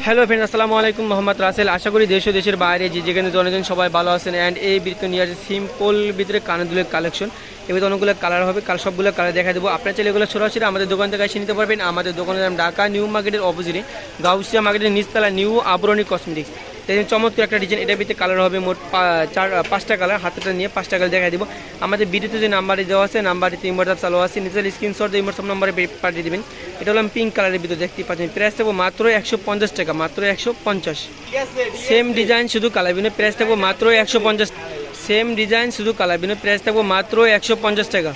Hello friend, আসসালামু আলাইকুম। মোহাম্মদ রাসেল। আশা করি দেশ ও দেশের বাইরে যে যেখানে জনজন সবাই ভালো আছেন। অ্যান্ড এই ভিডিওতে নিয়ে আসছে সিম্পল ভিতরে কানের কালেকশন। এবার অনেকগুলো কালার হবে, সবগুলো কালার দেখা দেবো। আপনার চাইলে এগুলো সরাসরি আমাদের দোকান থেকে এসে নিতে পারবেন। আমাদের দোকানের নাম ঢাকা নিউ মার্কেটের অপোজিটে গাউসিয়া মার্কেটের নিচতলা নিউ আবরণী কসমেটিক্স। দেখেন চমৎকার একটা ডিজাইন। এটার ভিতরে কালার হবে মোট পাঁচটা কালার। হাতটা নিয়ে 5টা কালার দেখা দেবো। আমাদের ভিডিওতে যে নাম্বারটি দেওয়া আছে, নাম্বারটিতে হোয়াটসঅ্যাপ চালু আছে, নিজের স্ক্রিনশট দিয়ে হোয়াটসঅ্যাপ নাম্বারে পাঠিয়ে দেবেন। এটা হলাম পিঙ্ক কালারের ভিতরে দেখতে পাচ্ছেন। প্রাইস থাকবো মাত্র 150 টাকা, মাত্র 150। সেম ডিজাইন শুধু কালার বিনো, প্রাইস থাকবো মাত্র 150। সেম ডিজাইন শুধু কালার বিনো, প্রাইস থাকবো মাত্র 150 টাকা।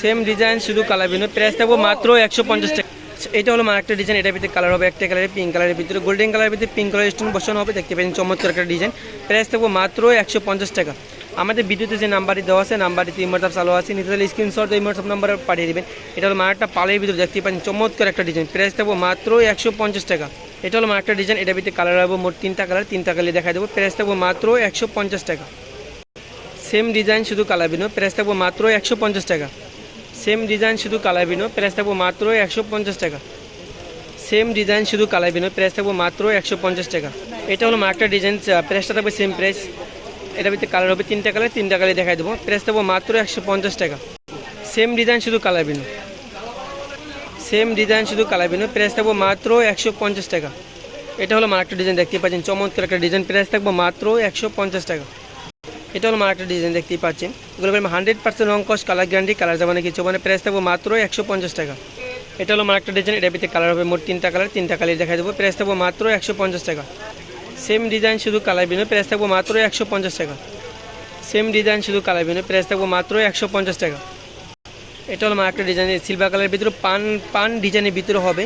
সেম ডিজাইন শুধু কালার বিনো, প্রাইস থাকবো মাত্র 150 টাকা। এটা হলো আরেকটা ডিজাইন। এটার ভিতরে কালার হবে একটা কালারের, পিঙ্ক কালারের ভিতরে গোল্ডেন কালারের ভিতরে পিঙ্ক কালার স্টোন বসানো হবে। দেখতে পাচ্ছেন চমৎকার একটা ডিজাইন। প্রাইস থাকবো মাত্র 150 টাকা। আমাদের ভিডিওতে যে নাম্বারটি দেওয়া আছে, নাম্বারটিতে হোয়াটসঅ্যাপ চালু আছে, নিজেদের স্ক্রিনশট দিয়ে হোয়াটসঅ্যাপ নাম্বারে পাঠিয়ে দেবেন। এটা হলো একটা পালের ভিতরে দেখতে পাচ্ছেন চমৎকার একটা ডিজাইন। প্রাইস থাকবো মাত্র 150 টাকা। এটা হলো একটা ডিজাইন। এটার ভিতরে কালার হবে মোট 3টা কালার, 3টা কালার দেখা দেবো। প্রাইস থাকবো মাত্র 150 টাকা। সেম ডিজাইন শুধু কালার বিনো, প্রাইস থাকবো মাত্র 150 টাকা। সেম ডিজাইন শুধু কালার বিনো, প্রাইস থাকবো মাত্র 150 টাকা। সেম ডিজাইন শুধু কালার বিনো, প্রাইস থাকবো মাত্র 150 টাকা। এটা হলো একটা ডিজাইন, প্রাইসটা থাকবে সেম প্রাইস। এটার ভিতরে কালার হবে 3টা কালার, 3টা কালার দেখাই দেবো। প্রাইস থাকবো মাত্র 150 টাকা। সেম ডিজাইন শুধু কালার বিনো, সেম ডিজাইন শুধু কালার বিনো, প্রাইস থাকবো মাত্র 150 টাকা। এটা হলো একটা ডিজাইন দেখতে পাচ্ছেন চমৎকার একটা ডিজাইন। প্রাইস থাকবো মাত্র 150 টাকা। এটা হলো একটা ডিজাইন দেখতেই পাচ্ছেন। এগুলো 100% রং কস, কালার গ্যারান্টি, কালার যাবে না কিছু, মানে প্রাইস থাকবো মাত্র 150 টাকা। এটা হলো একটা ডিজাইন। এটার ভিতরে কালার হবে মোট 3টা কালার, 3টা কালার দেখা দেবো। প্রাইস থাকবো মাত্র 150 টাকা। সেম ডিজাইন শুধু কালার বিনো, প্রাইস থাকবো মাত্র 150 টাকা। সেম ডিজাইন শুধু কালার বিনো, প্রাইস থাকবো মাত্র 150 টাকা। এটা হলো একটা ডিজাইন সিলভার কালারের ভিতরে পান ডিজাইনের ভিতরে হবে।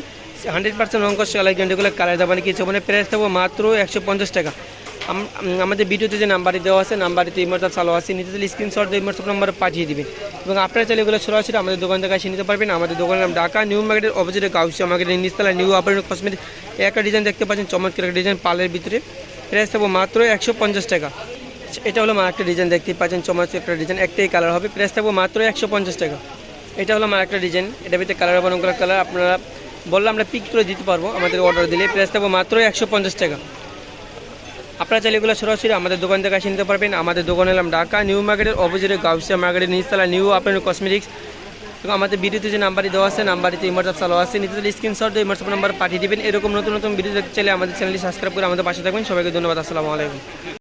100% রং কস, কালার গ্যারান্টিগুলো, কালার যাবে না কিছু, মানে প্রাইস থাকবো মাত্র 150 টাকা। আমাদের ভিডিওতে যে নাম্বারটি দেওয়া আছে, নাম্বারটিতে হোয়াটসঅ্যাপ চালু আছে, নিজেদের স্ক্রিনশট দিয়ে হোয়াটসঅ্যাপ নাম্বারে পাঠিয়ে দিবেন। এবং আপনারা চাইলে এগুলো সরাসরি আমাদের দোকান থেকে এসে নিতে পারবেন। আমাদের দোকানের নাম ঢাকা নিউ মার্কেটের অপোজিটে গাউসিয়া মার্কেটের নিচতলা নিউ আবরণী কসমেটিক্স। একটা ডিজাইন দেখতে পাচ্ছেন চমৎকার একটা ডিজাইন পালের ভিতরে। প্রাইস থাকবো মাত্র 150 টাকা। এটা হলো একটা ডিজাইন দেখতে পাচ্ছেন চমৎকার একটা ডিজাইন, একটাই কালার হবে। প্রাইস থাকবো মাত্র 150 টাকা। এটা হলো একটা ডিজাইন। এটার ভিতরে কালার হবে অনেকগুলো কালার, আপনারা বললে আমরা পিক করে দিতে পারবো আমাদের অর্ডার দিলে। প্রাইস থাকবো মাত্র 150 টাকা। আপনারা চাইলে এগুলো সরাসরি আমাদের দোকান থেকে এসে নিতে পারবেন। আমাদের দোকান এলাম ঢাকা নিউ মার্কেটের অপোজিটে গাউসিয়া মার্কেটের নিচতলা নিউ আবরণী কসমেটিক্স। এবং আমাদের ভিডিওতে যে নাম্বারটি দেওয়া আছে, নাম্বারটিতে হোয়াটসঅ্যাপ চালু আছে, নিজেদের স্ক্রিনশট দিয়ে হোয়াটসঅ্যাপ নাম্বার পাঠিয়ে দেবেন। এরকম নতুন নতুন ভিডিও দেখতে চাইলে আমাদের চ্যানেলটি সাবস্ক্রাইব করে আমাদের পাশে থাকবেন। সবাইকে ধন্যবাদ। আসসালামু আলাইকুম।